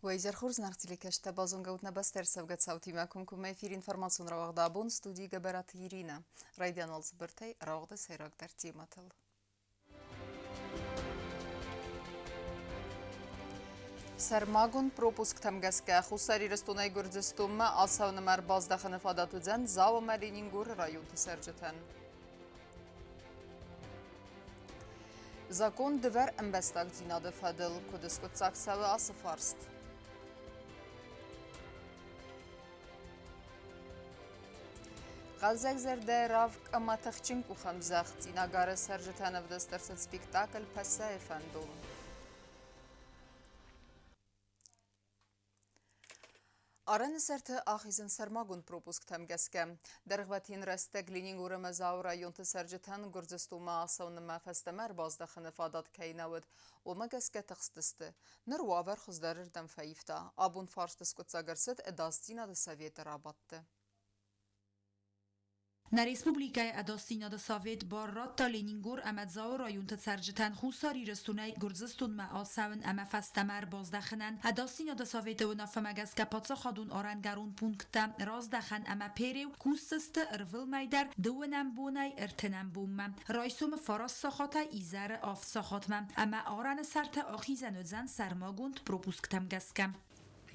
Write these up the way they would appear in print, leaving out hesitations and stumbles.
ويزر خورز نارتلي كشتا بازون قوتنا بستر سوقت صوتي معكم كما في انفرماسيون رواق دابون ستودي قبرات يرينا رايدان والزبرتي رواق دا سيراق در تيماتل سرماغون پروپوسک تمگسکه خسری رستونای گرزستوم آساون مرباز دخن فاداتو زن زاو مرینینگور رایون تسرجتن Закон двер эмбестак зинады фадыл, кудыскут саксавы асы фарст. Ғалзак зерде равк аматахчин кухам захт, инагары саржытаны вдастырсыт спектакль паса эфандун. Араны сәрті ақизын сармагун пропуск тәмгәске. Дәрғватин рәстәк Ленинг Мазау районты сәржетан гүрзістума асауны мәфәстәмәр баздақыны фадат кәйнәуід. Омагәске тәқстісті. Ныр уавар құздарырдан фәйіфта. Абун фарстыс күтсагырсыд әдастинады советі рабатты. Na Republikaj Adostina do Sowiet borrotta Leningor amadzao rajunta sarjtan husari restunaj gurzystun ma osawen ama fastamar bozdachanan Adostina do Sowiet unafamagaska pocochodun orangarun punkta rozdachan ama perew kusteste rwilmajdar duwenam bunaj ertenam bumma rajsum foros sochota izare of sochotma ama oran sarta ochizanodzan sarmogund propusktam gaska.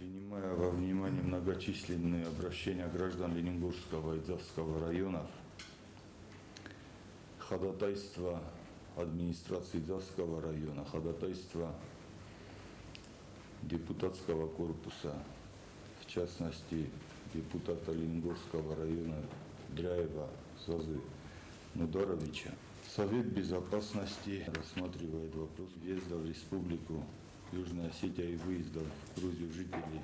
Принимая во внимание многочисленные обращения граждан Ленингурского и Дзавского районов, ходатайство администрации Дзавского района, ходатайство депутатского корпуса, в частности депутата Ленингурского района Дряева Зозы Нудоровича, Совет Безопасности рассматривает вопрос въезда в республику Южная Осетия и выездов в Грузию жителей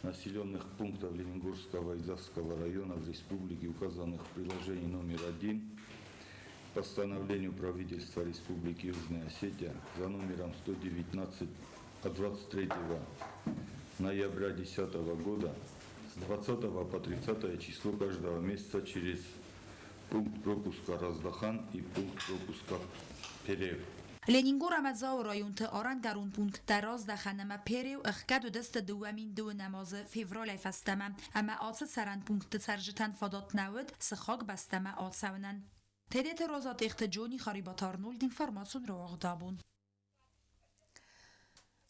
населенных пунктов Ленингурского и Дзавского района в республике, указанных в приложении номер 1 к постановлению правительства Республики Южная Осетия за номером 119 от 23 ноября 2010 года с 20 по 30 число каждого месяца через пункт пропуска Раздахан и пункт пропуска Перев. Leningor amadzao rajunta orangarun punkta rozdachan ama perew echkadu desta duamin du namaze fevrolaj fastama ama aca saran punkta sarjtan fadot nawid sechog bastama acawnan. Tedet rozat ehtijoni kharibatar nuld informasun roğ dabun.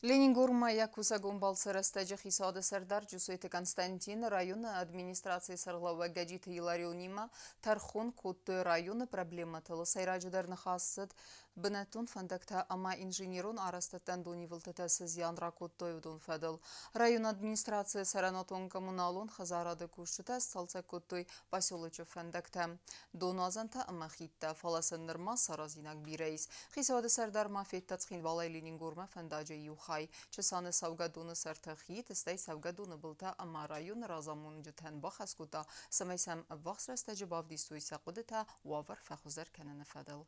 Ленинг Якуса Гумбалсы растаджи хисады сардар Джусуэте Константин района администрации сарлава гаджиты Иларионима Тархун Кутты района проблема тылы сайраджударны хасыд бінәтун фандакта ама инженерун арастаттан дунивылтыта сызян ракуттойудун фадыл. Район администрации саранатун коммуналун хазарады кушыта салца куттой поселочу фандакта. Доназанта ама хитта фаласын нырма саразинак бирейс. Хисады сардар мафетта цхин валай Ленинг фандаджи юха. Чесаны савгадуны сартахит, стай савгадуны былта ама район разамун житен бахаскута, самайсам вахсраста жибав дистуйса кудыта уавар фахузар кенен фадыл.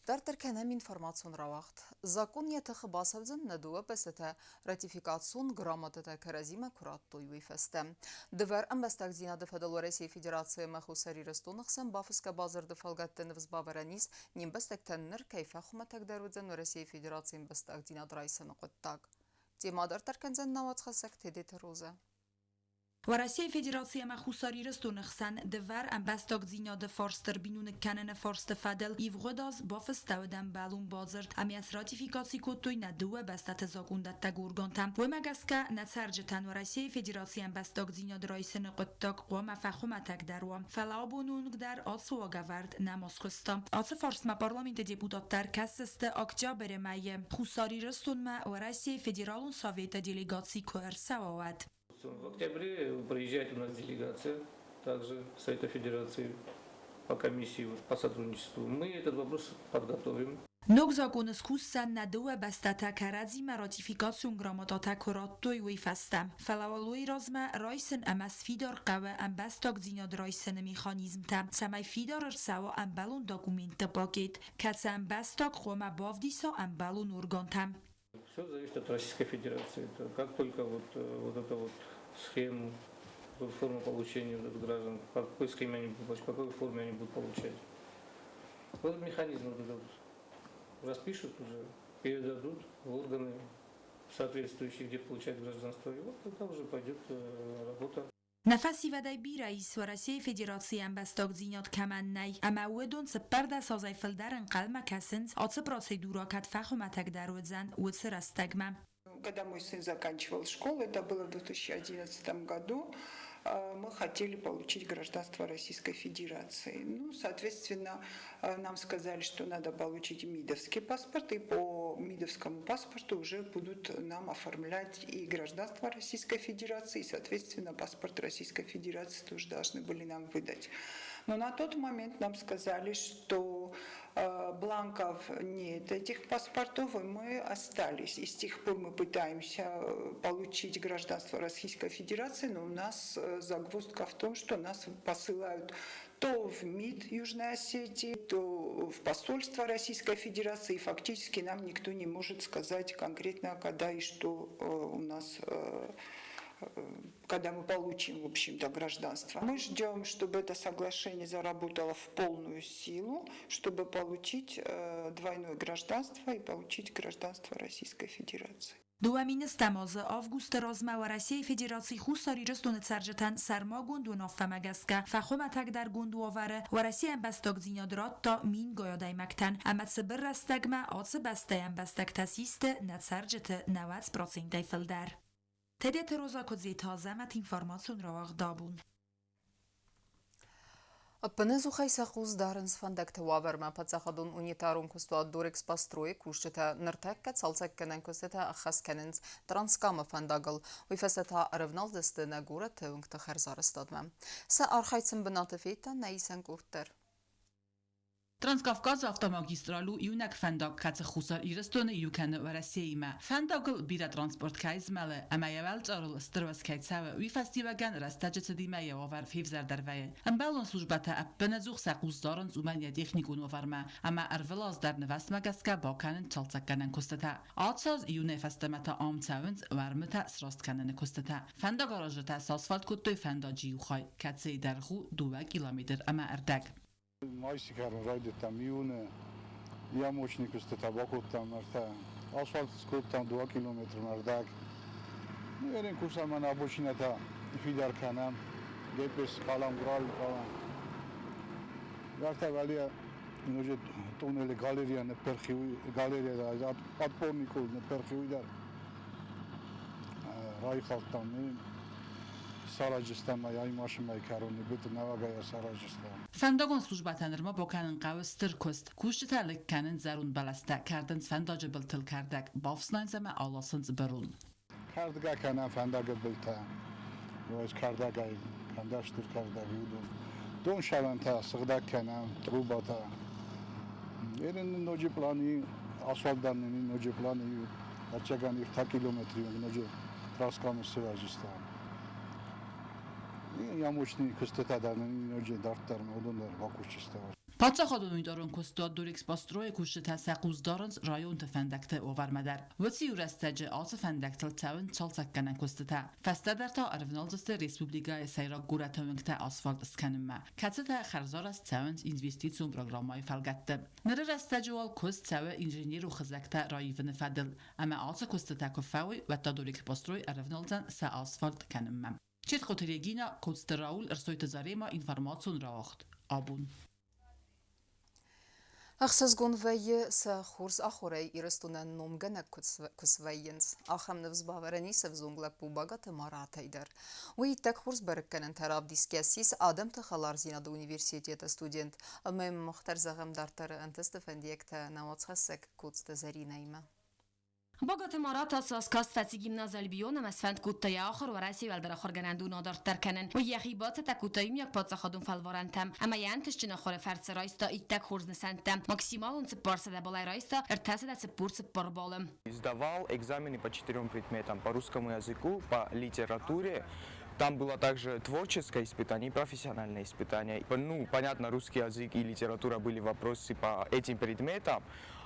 Дартер кенем информацион равахт. Закон ятахы басавзын надуа песете ратификацион грамотата каразима кураттуй вифесте. Двер амбастак зинады фадал Россия Федерация махусари растунахсан бафыска базар дефалгаттен взбабаранис нимбастак теннер кайфа хуматак дарудзен Россия Федерация имбастак зинад райсаны куттак. Тема дартер кензен навацхасак тедет роза. Россия Федерация махусари растунахсан двер амбастак зинады форстер бинуны кенен форсте фадел ивгодаз бафыстауден балун базард амиас ратификации кутуй надуа бастат закундат тагургантам вемагаска нацарджетан Россия Федерация амбастак зинады райсыны куттак قوام فخومتك دروام فلابونونگ در آسوا گورد نماسخستا آس فارس ما پارلمنت دیپوتات در کسست اکتبر مای خساری رستون ما و Россия Федералун Совета делегации Куэрсауад. В октябре приезжает у нас делегация, также Совета Федерации по комиссии по сотрудничеству. Мы этот вопрос подготовим. Nog zakones kussan nadua bastata karazima ratifikation gramotata kuratoi wifasta. Falawalui rozma roisen amas fidor qawa ambastok zinad roisen mechanizm ta. Samai fidor rsawa ambalun документа пакет. Каца ambastok khoma bavdisa ambalun urgantam. Все зависит от Российской Федерации. Как только вот эту вот схему, форму получения граждан, по какой схеме они будут, по какой форме они будут получать. Вот этот механизм распишут уже, передадут в органы соответствующий, где получает гражданство, и вот тогда уже пойдет работа. نفسی و دی رئیس ورسی فدراسیون انبستاک زینات کمان نی اما ودون سپرده سازای فلدرن قلم کسنز آتس процедура کت فخومتک در ودزن ود سرستگمم. Когда мой сын заканчивал школу, это было в 2011 году, мы хотели получить гражданство Российской Федерации. Ну, соответственно, нам сказали, что надо получить МИДовский паспорт, и по МИДовскому паспорту уже будут нам оформлять и гражданство Российской Федерации, и, соответственно, паспорт Российской Федерации тоже должны были нам выдать. Но на тот момент нам сказали, что бланков нет этих паспортов, и мы остались. И с тех пор мы пытаемся получить гражданство Российской Федерации, но у нас загвоздка в том, что нас посылают то в МИД Южной Осетии, то в посольство Российской Федерации, и фактически нам никто не может сказать конкретно, когда и что у нас, когда мы получим, в общем-то, гражданство. Мы ждем, чтобы это соглашение заработало в полную силу, чтобы получить двойное гражданство и получить гражданство Российской Федерации. دوامین استماز آوگوست رازمه و رسی فدراسی خوستاری رستون ترجتن سرما گوند و نافمگسکه فخومتک در گوند واره و رسی انبستاک زینادرات تا مین گایادای مکتن اما سبر رستگمه آتس بسته انبستک تسیست نتسرجت 90% فلدر. تدیت روزا کدزی تازه مت اینفارماسیون را دابون. Пенезу хайсахуз даренс фандакте ваверма пацахадун унитарун кустуа дорекс пастрои кушчета нертекка цалцеккенен кустета ахаскененс транскама фандагл уйфесета ревналдесте нагура теунгта херзарыстадма. Са архайцен бенатефета наисен куртер. Transkavkaz avtomagistralu iunek fendag katse khusar irestone iuken ورسیما فنداگل بیره ترانسپورت کایز مله اما یوال تارل استروس کایتساو وی فستیواگن رستاجت دیما یوار فیفزر دروی ام بالون سوجبته اپنزوخ ساقوز دارن زمانیا تکنیکون وفرما اما ارفلاز در نوست مگسکا باکنن چالتکنن کستتا آتساز ایونه فستمتا آم تاونز ورمتا سراست کنن کستتا فنداگاراجتا ساسفالت کتوی فنداجی وخای کتسی درخو 2 کیلومتر اما اردک Майси карон райдет там июне, я мощник усте табакот там марта, асфальт скот там 2 километра мардак. Ну ерен курса ман обочината фидар канам, гепес калам грал калам. Варта валия иноже туннели галерия не перхиуи, галерия да подпорников не перхиуи дар. Райхалт там не Сараджистан май машинай карони бит навагая Сараджистан. فنداگون سوجبتن رما باکنن قوستر کست کوشت لک کنن زرون بلسته کردن فنداج بلتل کردک بافسناین زمه آلاسنز برون. کردگا کنن فنداگ بلتا، روز کردگای کنداشتر کردگی بودن. دون شلون تا سقدک کنن تروباتا. این نوجی پلانی آسفالت دارن این نوجی پلانی بچگانی 10 کیلومتری نوجی تراسکام سراجستان. Я мощный кустета да ножи дартар модондар вакучиста. پادشاهان می‌دارن کستاد دورکس باستروی کوشته سقوز دارند رایون تفندکته اوورمدر وسی ورستجه آت فندکتل تاون چالتکنن کسته فسته در تا ارونالدست ریسپوبلیکای سیرا گورتومنگته آسفالت اسکنمه کتته خرزار است تاون اینوستیسیون پروگرامای فلگته نره رستجه وال کست تاو انجینیر و خزکته رایون فدل اما آت کسته کفاوی و تا دورکس باستروی ارونالدن سه آسفالت کنمه چیت خاطرگینا کست راول ارسویت زارما اینفارماسیون راخت آبون Ахсазгон вайе са хурс ахорей ирестунен номгана кусвайенс. Ахам невзбаварени се взунглак бубагат маратайдер. Уи так хурс беркенен тараб дискесис адам тахалар зинада университета студент. Мем мохтар загам дартар антестефендиекта навацхасек куцта заринайма. باگات امارات اساس کاست فتی گیمناز البیون مسفند کوتای آخر و رسی ولدر آخر گنندو نادر ترکنن و یخیبات تکوتایم یک پادزا خودم فالوارنتم اما ینتش جن آخر فرس رایستا ایتک خورز نسنتم ماکسیمال اون سپارس دبالای رایستا ارتاس دست سپور سپار بالم. Сдавал экзамены по 4 предметам: по русскому языку, по литературе. Там было также творческое испытание и профессиональное испытание. Ну, понятно, русский язык и литература были вопросы по этим предметам.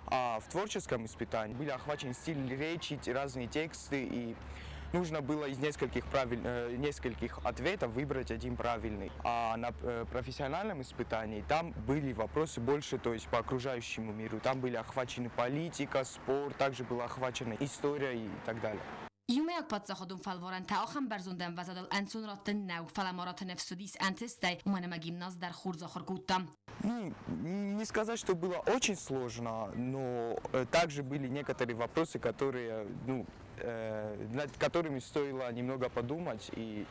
А в творческом испытании были охвачены стиль речи, разные тексты и нужно было из нескольких ответов выбрать один правильный. А на профессиональном испытании там были вопросы больше, то есть по окружающему миру. Там были охвачены политика, спорт, также была охвачена история и так далее. Iumeak patszachodun falvoran taochan berzunden vezadal ensunratten neu falamaraten nefsudis antestei umanema gimnaz dar хуrzахор гутта. Ну, не сказать, что было очень сложно, но также были некоторые вопросы, которые, над которыми стоило немного подумать. И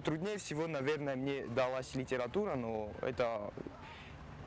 труднее всего, наверное, мне далась литература, но это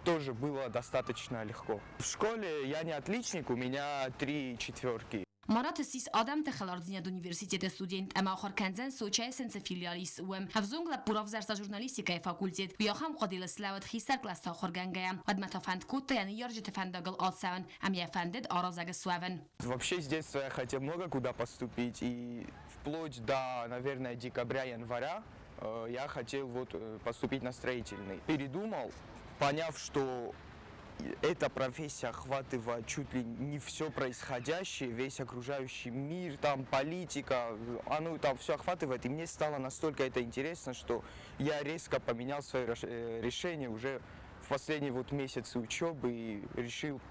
тоже было достаточно легко. В школе я не отличник, у меня 3 четверки. Marat sis Adam te xelardzina d Universitetet student ama axar kanzen soçay sense filialis uem havzung la purav zarsa jurnalistika fakultet u yaxam qadil slawat xisar klas ta axar gangayam adma tafand kutta yani yarj tafandagal atsavan am yafandet arazag swaven. Вообще с детства я хотел много куда поступить, и вплоть до, наверное, декабря-января я хотел поступить на строительный. Передумал, поняв, что эта профессия охватывает чуть ли не все происходящее, весь окружающий мир, там политика, оно там все охватывает. И мне стало настолько это интересно, что я резко поменял свое решение уже в последние месяцы учебы и решил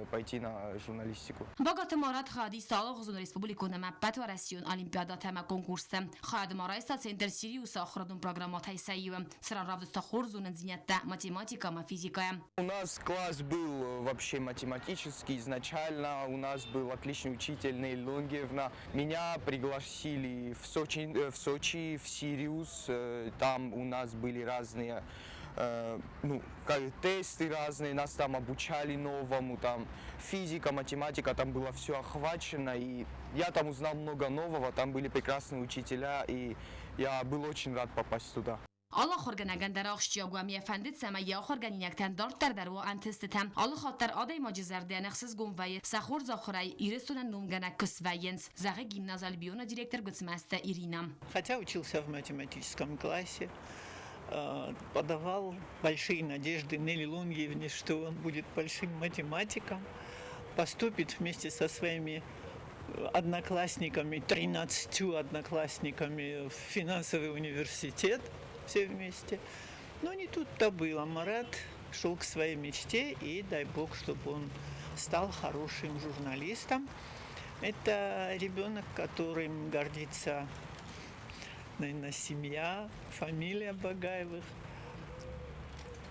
пойти на журналистику. Богат Марат Хади стал Государственной Республикой на маппет Россион Олимпиада тема конкурса. Хад Марайста Центр Сириуса охрану программу Тайсаиуем. Сразу стахорзун инженерия, математика, физика. У нас класс был вообще математический изначально. У нас был отличный учитель Нейль Лонгиевна. Меня пригласили в Сочи, в Сириус. Там у нас были разные тесты разные, нас там обучали новому, там физика, математика, там было все охвачено, и я там узнал много нового, там были прекрасные учителя, и я был очень рад попасть туда. Allah xorganagan dar axşiyagu am yefandit sama ya xorganinaktan dartar dar wa antestetam Allah xatar aday majizarde naxsiz gumvay saxur zaxray irestunan numganak kusvayens zagı gimnazal biona директор Гуцмаста Ирина. Хотя учился в математическом классе, подавал большие надежды Нелли Лонгиевне, что он будет большим математиком, поступит вместе со своими одноклассниками, 13 одноклассниками в финансовый университет, все вместе. Но не тут-то было. Марат шел к своей мечте, и дай бог, чтобы он стал хорошим журналистом. Это ребенок, которым гордится, наверное, семья, фамилия Багаевых.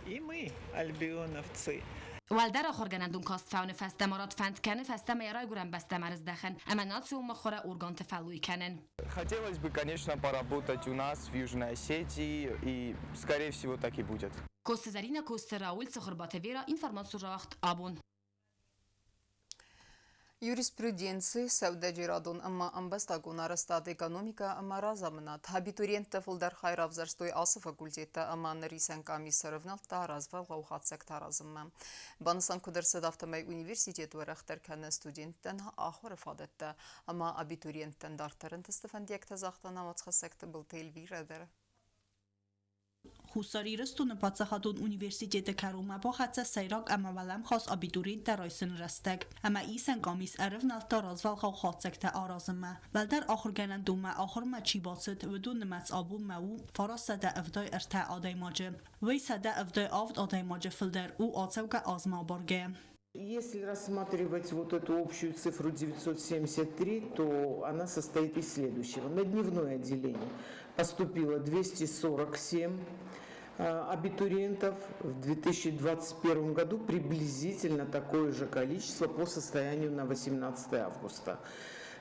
И мы, альбионовцы. والدار خورگانندون کاست فاون فست مراد فند کنه فست میرای گرم بسته مرز دخن اما ناتسو مخوره ارگان تفلوی کنن. Хотелось бы, конечно, поработать у нас в Южной Осетии, и, скорее всего, так и будет. Костезарина Костерауль Сахарбата Вера информацию рахт абун. Юриспруденции Саудаджирадон амма амбастагун арастат экономика амма разамнат. Абитуриентов Илдар Хайравзарстой асы факультета амма нарисен комиссарывнал та развал лаухатсек таразымма. Банысан кудырсыд автомай университет варахтар кәні студенттен ахыр фадетті. Амма абитуриенттен дартарын тыстыфан диекті зақтан амацқасекті бұл тейлвирадыр. Хусарирыстуны пацахатун университеты Карума бахатса сайрак ама валам хас абитуриент райсын растак. Ама исен камис арывналта развал хатсекта аразыма. Валдар ахырганан дума ахырма чибасыт ودون مس آبون مو فراس سده افدای ارتا آدای ماجه وی سده افدای آفد آدای ماجه فلدر او آتوگا آزما بارگه. Если рассматривать вот эту общую цифру 973, то она состоит из следующего. На дневное отделение поступило 247 абитуриентов. В 2021 году приблизительно такое же количество по состоянию на 18 августа.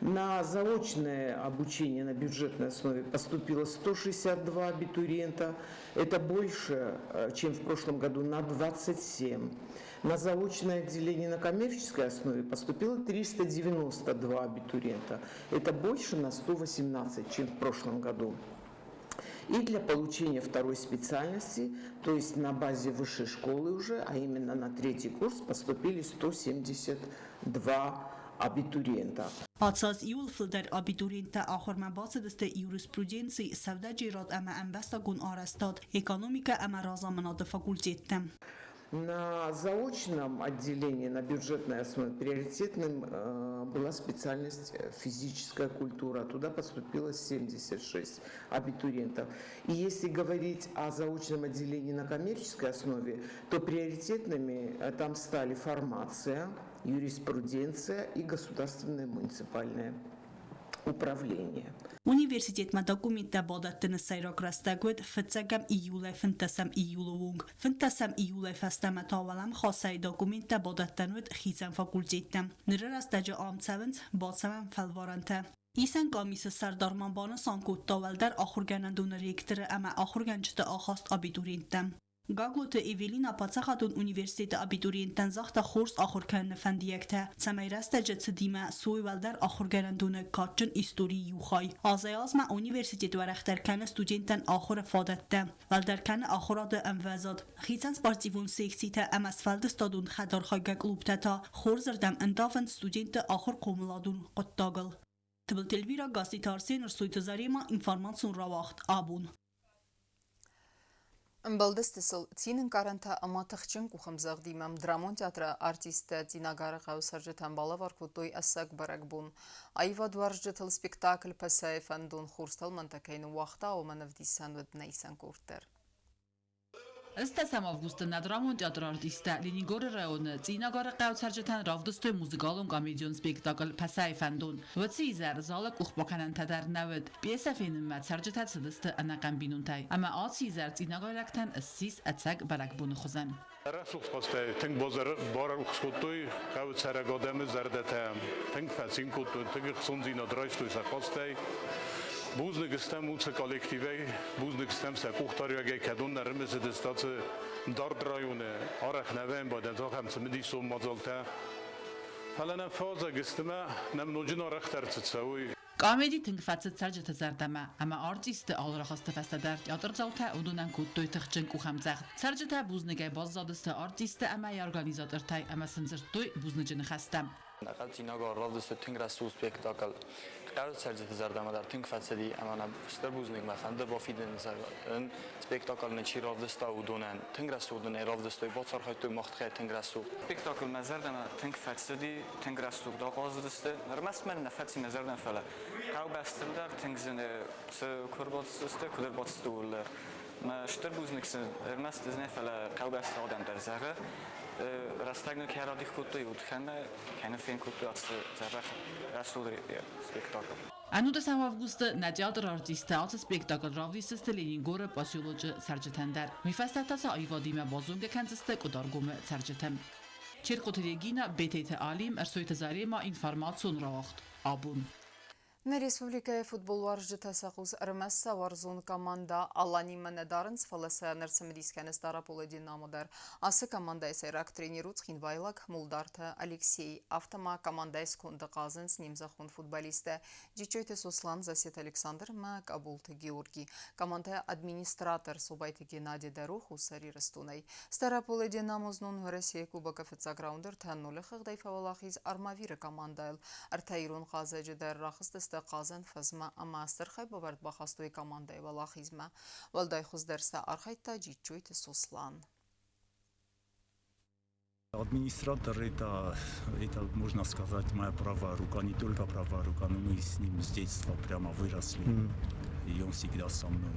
На заочное обучение на бюджетной основе поступило 162 абитуриента. Это больше, чем в прошлом году, на 27. На заочное отделение на коммерческой основе поступило 392 абитуриента. Это больше на 118, чем в прошлом году. И для получения второй специальности, то есть на базе высшей школы уже, а именно на 3-й курс, поступили 172 абитуриента. Atsaz iul filder abiturienta ahorma basedeste jurisprudenci savdajirat ama ambasta gun arastad ekonomika ama razamana de fakultetem. На заочном отделении, на бюджетной основе приоритетным была специальность физическая культура. Туда поступило 76 абитуриентов. И если говорить о заочном отделении на коммерческой основе, то приоритетными там стали фармация, юриспруденция и государственное муниципальное управление. Universitet ma dokumenta bodattene sajrak rastagod, fëtsagam iule fëntasam iuluvung. Fëntasam iule fastama tavalam khasai dokumenta bodattanut khizan fakultetem. Nırı rastacı amtsavens, batsavem felvarante. İsən qamisi sardarmanbanı sankut tavaldar axurganandun rektörü ama axurgancıda axast abituriyentem. Գագլոտը Էվելին ապացախատուն ունիվերսիտետը աբիտուրիենտան զախտա խորս ախորքան նվանդիեկտը ծամայրաստաջը ծդիմը սույվալդար ախորգարանդունը կաչն իստորի յուխայ ազայազմա ունիվերսիտետ վարախտարքանը ստուդենտան ախորը ֆադատտը վալդարքանը ախորադը ընվազոդ խիցան սպարտիվուն սեքսիտը ամասվալդը ստադուն խադարխագա կլուբտատա խորզրդամ ընդավն ստուդենտը ախոր կոմլադուն qottagıl Tıbıl telvira gazete Arsenur Soytazarema informasyon ravaxt abun Mbaldestisel tinin karanta amatıxçın kuxamzaq dimam dramon teatra artiste tinagara qavsarjatan balavar kutoy asak barakbun ayva dvarjtal spektakl pasayfandun xurstal mantakaynu waqta o manavdisan vednaysan kurter Ըստ ավգուստը նադրամոն թատրոն արտիստը Լենինգորը ռայոնը ծինագարը կայացարջան ռավդստոյ մուզիկալում կոմեդիոն սպեկտակլ Փասայֆանդուն վծի զար զալը կուխբականան թադարնավդ պիեսաֆինը մացարջթած դստը անական բինունտայ ամա ացի զար ծինագարակտան ասիս ացակ բարակբուն խոզան Ռասուխ խոստե թենք բոզեր բարալ խոտոյ կայացարագոդեմը զարդատա թենք ֆասին կոտոյ թենք խսոնձինա դրայստոյ սախոստե Բուզնը գստեմ ուծը կոլեկտիվ է, բուզնը գստեմ սա կուղտարյագ է կադուն նարմեզ է դստացը դարդ ռայուն է, արախ նավեն բադ ընձող համ ծմդի սոմ մազալտա, հալանա ֆազը գստեմ է, նեմ նոջին արախ տարծծաուի, Կոմեդի թնգվածը ծարջը թզարդամա, ամա արտիստը ալրախաստը վաստադար տյատր ծալթա ուդունան կուտտոյ թղջն կուխամծաղ, ծարջը թա բուզնգայ բազզադստը արտիստը ամա յարգանիզատր թայ ամա սնձրտոյ բուզնջնը խաստամ Նaqal ծինագարավդստը թնգրասու սպեկտակլ Կարոց սերջը զարդամադար թնգվածելի ամանա շտերբուզնիկ մախանդը բոֆիդեն զարն սպեկտակլը չի ռավդստա ուդունան թնգրասու ուդուն է ռավդստոյ բոցարխայտոյ մախտխայ թնգրասու Սպեկտակլ մազարդամա թնգվածելի թնգրասու դողազդստը նրմասմեն նֆացի մազարդան ֆալա Կաուբաստնդար թնգզնը քորբոցստը քուրբոցստուլ շտերբուզնիկսը մաստզնե ֆալա կաուբաստադան դերզարը Rastagna chiara di cotto io canne canne fin cotto zarra rasudri spektakl. Anudës avgustը նադյատր արտիստը ացը սպեկտակլ ռավդիստը Լենինգորը պասյուլոջը սարջթանդար Միֆաստատասը այվադիմը բոզունգը քանցստը կոդարգումը սարջթեմ Չերկոթերեգինա բետեթե ալիմ արսոյթը զարեմա ինֆորմացիոն ռախտ абун На республикае футбол варжыта сақуз рмесса варзун команда Алани Менедарынс фаласа нерсамедискенес дараполе Динамодар. Асы команда эсерак тренируц хинвайлак Мулдарта Алексей. Автома команда эскунда казынс немзахун футболисты. Дичойте Сослан Засет Александр ма Кабулты Георгий. Команда администратор Субайты Геннадий Дарух усари Растунай. Стараполе Динамознун Россия Кубок ФЦ Граундер Таннулы Хагдай Фавалахиз Армавира командайл. Артайрун Хазаджи Дар Рахыстыста Qazan fazma amaster xay bavard baxastoy командой валахизма. Валдай хуздерса архайта Дичойте Сослан. Администратор это, можно сказать, моя правая рука, не только правая рука, но мы с ним с детства прямо выросли, и он всегда со мной.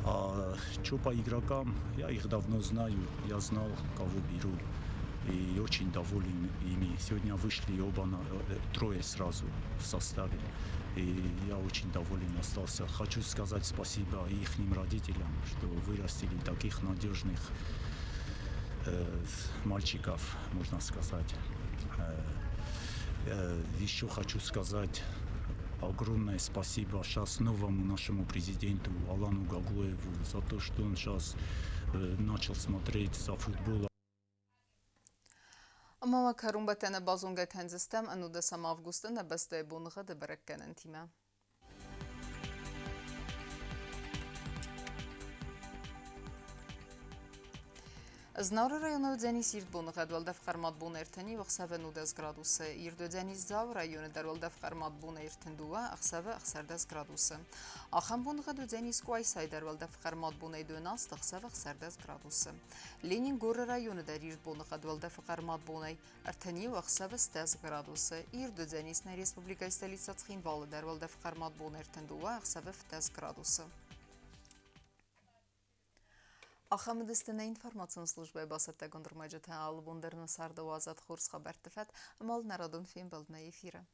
А что по игрокам, я их давно знаю, я знал, кого беру, и очень доволен ими. Сегодня вышли оба, трое сразу в составе, и я очень доволен остался. Хочу сказать спасибо их родителям, что вырастили таких надежных мальчиков, можно сказать. Еще хочу сказать огромное спасибо сейчас новому нашему президенту Алану Гаглоеву за то, что он сейчас начал смотреть за футболом. Мама Карумбатена Базунга Канзестем, Анудасам Августа, Набасте Бунга, Дебереккенентима. Znavra rayonu Dzenis irdbunu qadvalda fqarmat bun erteni vxsave nudes graduсы. Irdu Dzenis zav rayonu darvalda fqarmat bun ertendua axsave axsardas graduсы. Axam bun qadu Dzenis quaysay darvalda fqarmat bun eydönas axsave axsardas graduсы. Lenin Gorı rayonu dar irdbunu qadvalda fqarmat bun erteni axsave stas graduсы. Irdu Dzenis na Respublika stolica Txinvalı darvalda fqarmat bun ertendua axsave stas graduсы. Axamıdistine informasyon службы басатта гондырмаджата алыбондерны сарды вазат хурс хабар тифат, мал народун фин балдна эфира.